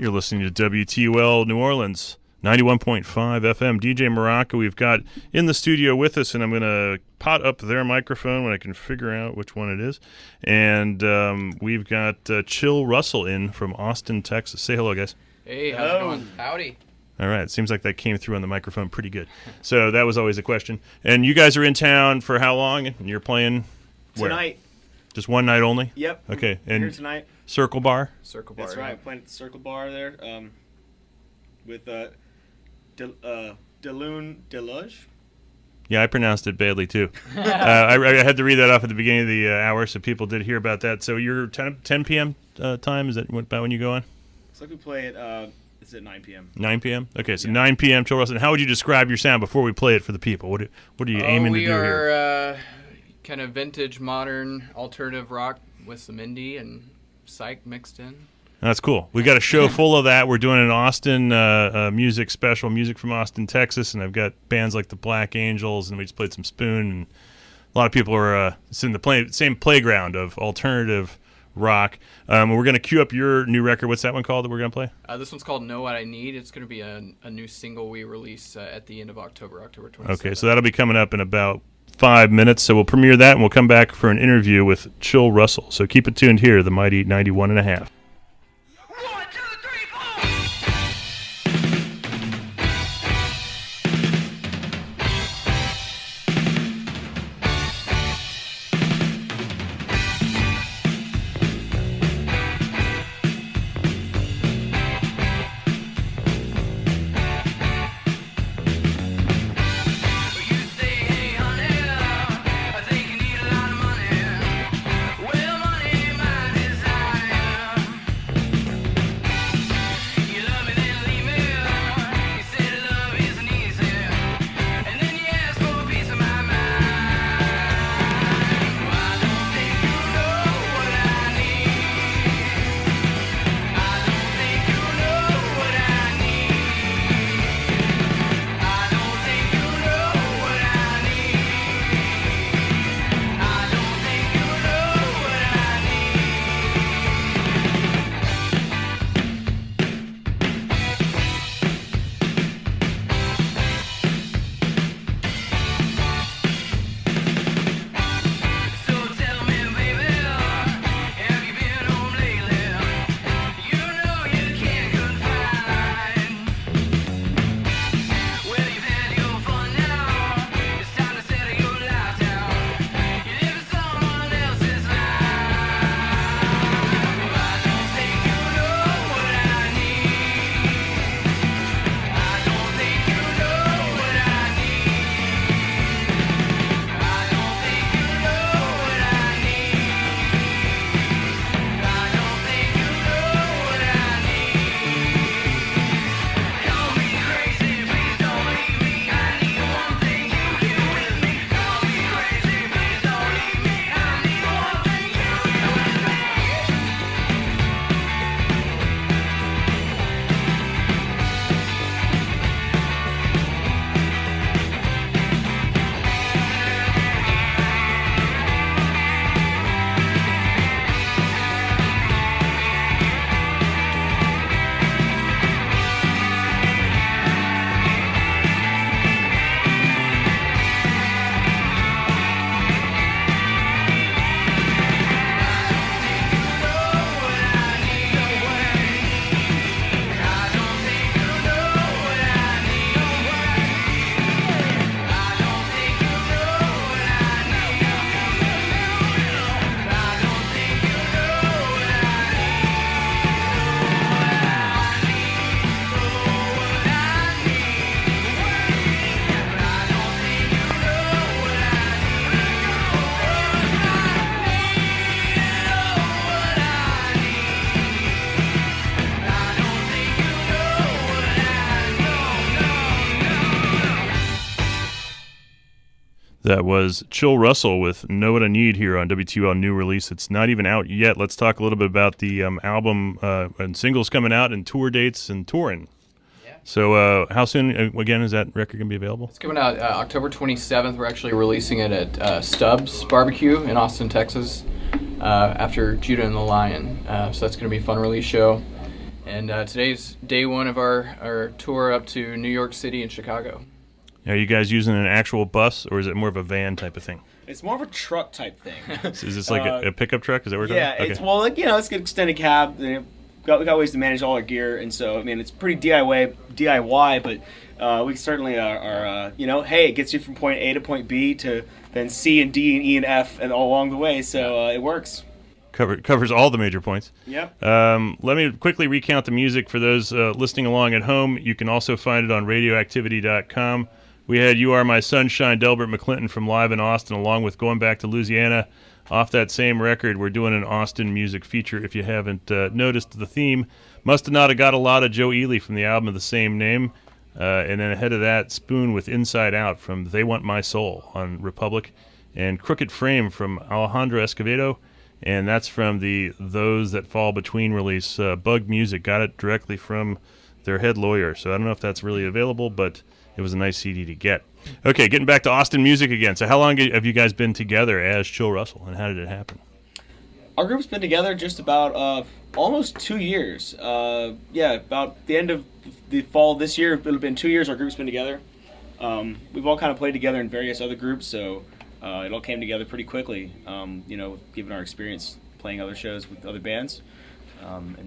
You're listening to WTUL New Orleans, 91.5 FM. DJ Morocco, we've got in the studio with us, and I'm going to pot up their microphone when I can figure out which one it is. And we've got Chill Russell in from Austin, Texas. Say hello, guys. Hey, how's it going? Howdy. All right, it seems like that came through on the microphone pretty good. So that was always a question. And you guys are in town for how long? And you're playing where? Tonight. Just one night only? Yep. Okay. And here tonight. Circle Bar? Circle Bar. That's right. I'm playing at the Circle Bar there with Deluge. Yeah, I pronounced it badly too. I had to read that off at the beginning of the hour, so people did hear about that. So your 10 p.m. Time, is that about when you go on? Looks like we play at, it's at 9 p.m. 9 p.m.? Okay, so Yeah. 9 p.m. Chill Russell. And how would you describe your sound before we play it for the people? What are you aiming to do here? We are kind of vintage, modern, alternative rock with some indie and psych mixed in. That's cool. We got a show full of that. We're doing an Austin music special, music from Austin, Texas, and I've got bands like the Black Angels, and we just played some Spoon, and a lot of people are it's in the same playground of alternative rock. We're going to cue up your new record. What's that one called that we're going to play? This one's called Know What I Need. It's going to be a new single we release at the end of October 27th. Okay, so that'll be coming up in about 5 minutes. So we'll premiere that, and we'll come back for an interview with Chill Russell. So keep it tuned here, the mighty 91.5. That was Chill Russell with Know What I Need here on WTUL New Release. It's not even out yet. Let's talk a little bit about the album and singles coming out and tour dates and touring. Yeah. So how soon, again, is that record going to be available? It's coming out October 27th. We're actually releasing it at Stubbs Barbecue in Austin, Texas, after Judah and the Lion. So that's going to be a fun release show. And today's day one of our tour up to New York City and Chicago. Are you guys using an actual bus, or is it more of a van type of thing? It's more of a truck type thing. So is this like a pickup truck? Is that what we're Yeah, talking about? it's well, like, it's an extended cab. We got ways to manage all our gear, and so I mean it's pretty DIY, but we certainly are hey, it gets you from point A to point B to then C and D and E and F and all along the way, so it works. Covers all the major points. Yep. Let me quickly recount the music for those listening along at home. You can also find it on radioactivity.com. We had You Are My Sunshine, Delbert McClinton from Live in Austin, along with Going Back to Louisiana. Off that same record, we're doing an Austin music feature. If you haven't noticed the theme, Musta Nada Got a Lot of Joe Ely from the album of the same name. And then ahead of that, Spoon with Inside Out from They Want My Soul on Republic. And Crooked Frame from Alejandro Escovedo. And that's from the Those That Fall Between release. Bug Music got it directly from their head lawyer. So I don't know if that's really available, but it was a nice CD to get. Okay, getting back to Austin music again. So how long have you guys been together as Chill Russell, and how did it happen? Our group's been together just about almost 2 years. About the end of the fall this year, it'll have been 2 years our group's been together. We've all kind of played together in various other groups, so it all came together pretty quickly, given our experience playing other shows with other bands. And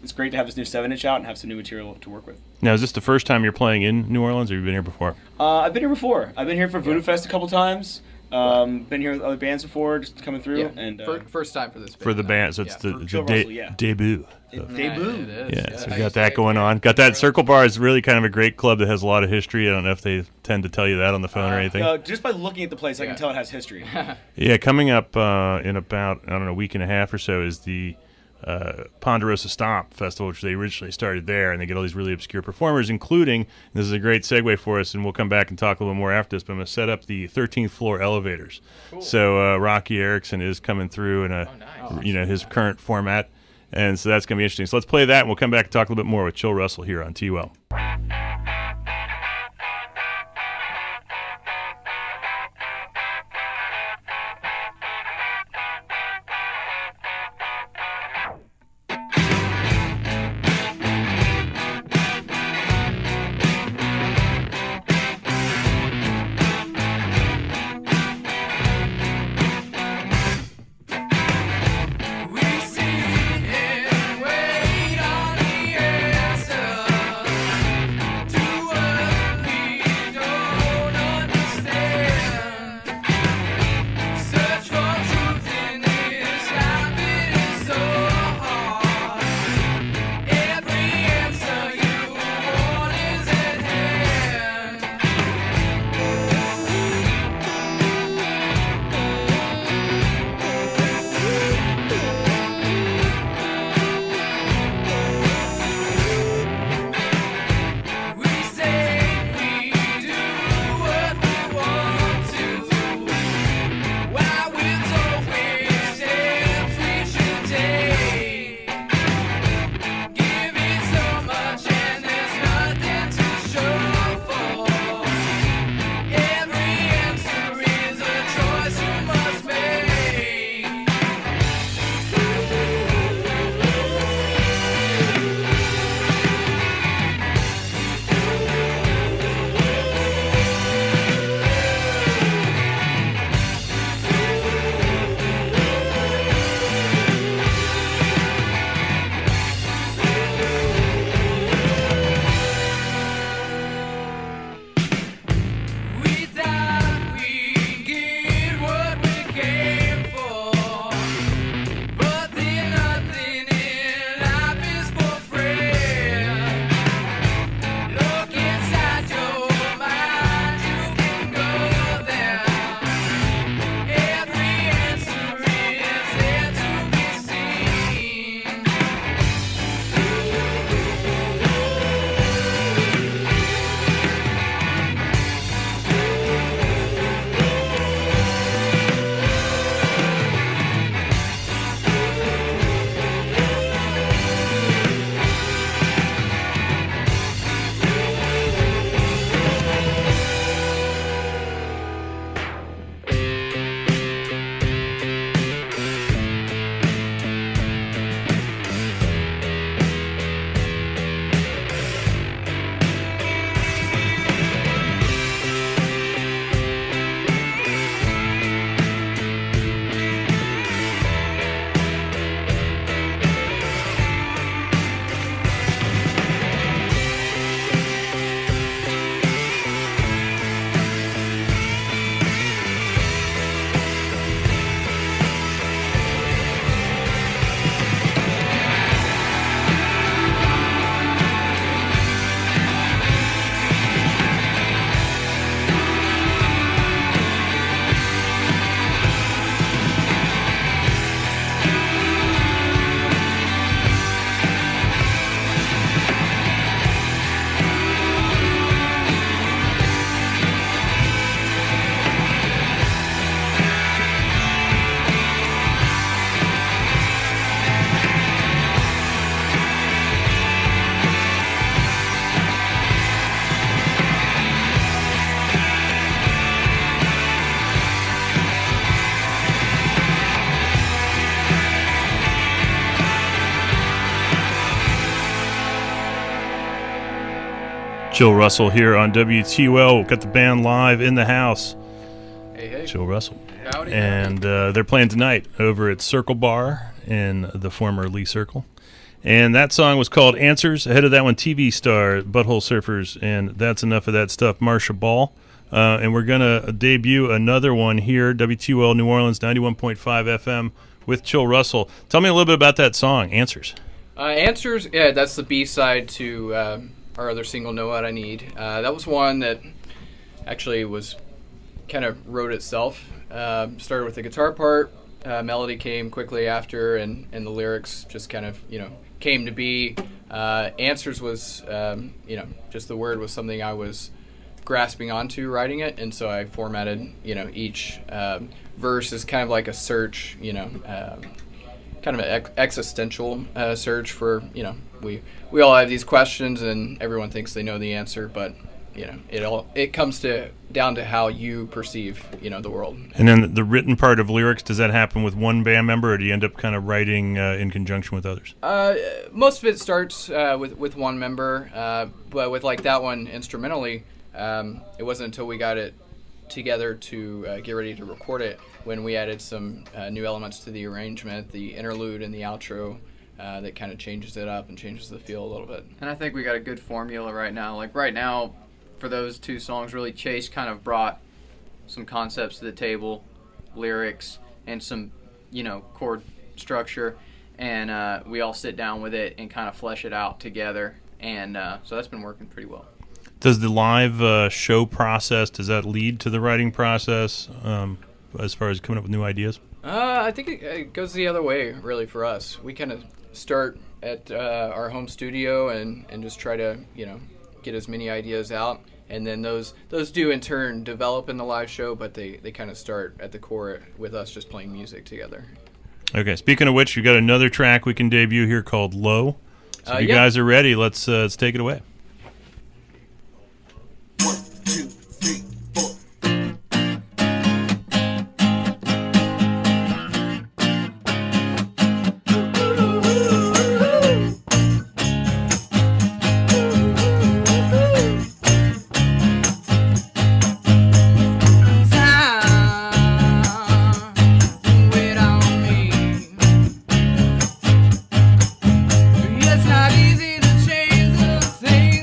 it's great to have this new 7-inch out and have some new material to work with. Now, is this the first time you're playing in New Orleans, or have you been here before? I've been here before. I've been here for Voodoo Fest a couple times. Been here with other bands before, just coming through. Yeah. And first time for this band. For the band, so it's the debut. Debut. It is. Yeah, so we got that going on. Got that. Circle Bar is really kind of a great club that has a lot of history. I don't know if they tend to tell you that on the phone or anything. Just by looking at the place, I can tell it has history. Yeah, coming up in about, a week and a half or so is the Ponderosa Stomp Festival, which they originally started there, and they get all these really obscure performers, including, this is a great segue for us, and we'll come back and talk a little more after this, but I'm going to set up the 13th floor elevators. Cool. So Rocky Erickson is coming through in his current format, and so that's going to be interesting. So let's play that, and we'll come back and talk a little bit more with Chill Russell here on TUL. We sit and wait on the answer. Jill Russell here on WTUL. We've got the band live in the house. Hey. Jill Russell. Howdy. And they're playing tonight over at Circle Bar in the former Lee Circle. And that song was called Answers. Ahead of that one, TV star, Butthole Surfers, and That's Enough of That Stuff, Marsha Ball. And we're going to debut another one here, WTUL New Orleans, 91.5 FM with Jill Russell. Tell me a little bit about that song, Answers. Answers, yeah, that's the B-side to our other single, Know What I Need. That was one that actually was kind of wrote itself. Started with the guitar part, melody came quickly after, and the lyrics just kind of, came to be. Answers was, just the word was something I was grasping onto writing it, and so I formatted, each verse is kind of like a search, kind of an existential search for, we all have these questions and everyone thinks they know the answer, but it comes down to how you perceive the world. And then the written part of lyrics, does that happen with one band member, or do you end up kind of writing in conjunction with others? Most of it starts with one member, but with like that one instrumentally, it wasn't until we got it together to get ready to record it when we added some new elements to the arrangement, the interlude and the outro. That kind of changes it up and changes the feel a little bit. And I think we got a good formula right now. Like right now, for those two songs, really Chase kind of brought some concepts to the table, lyrics, and some, chord structure. And we all sit down with it and kind of flesh it out together. And so that's been working pretty well. Does the live show process, does that lead to the writing process as far as coming up with new ideas? I think it goes the other way, really, for us. We kind of start at our home studio and just try to, get as many ideas out. And then those do, in turn, develop in the live show, but they kind of start at the core with us just playing music together. Okay, speaking of which, you got another track we can debut here called Low. So if you guys are ready, let's take it away. It's not easy to change the things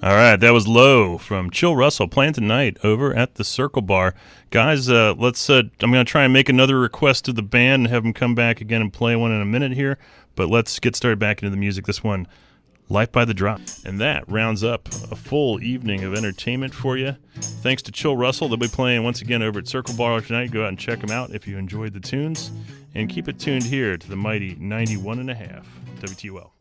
All right, that was Low from Chill Russell playing tonight over at the Circle Bar. Guys, let's. I'm going to try and make another request to the band and have them come back again and play one in a minute here. But let's get started back into the music. This one, Life by the Drop. And that rounds up a full evening of entertainment for you. Thanks to Chill Russell. They'll be playing once again over at Circle Bar tonight. Go out and check them out if you enjoyed the tunes. And keep it tuned here to the mighty 91.5 WTUL.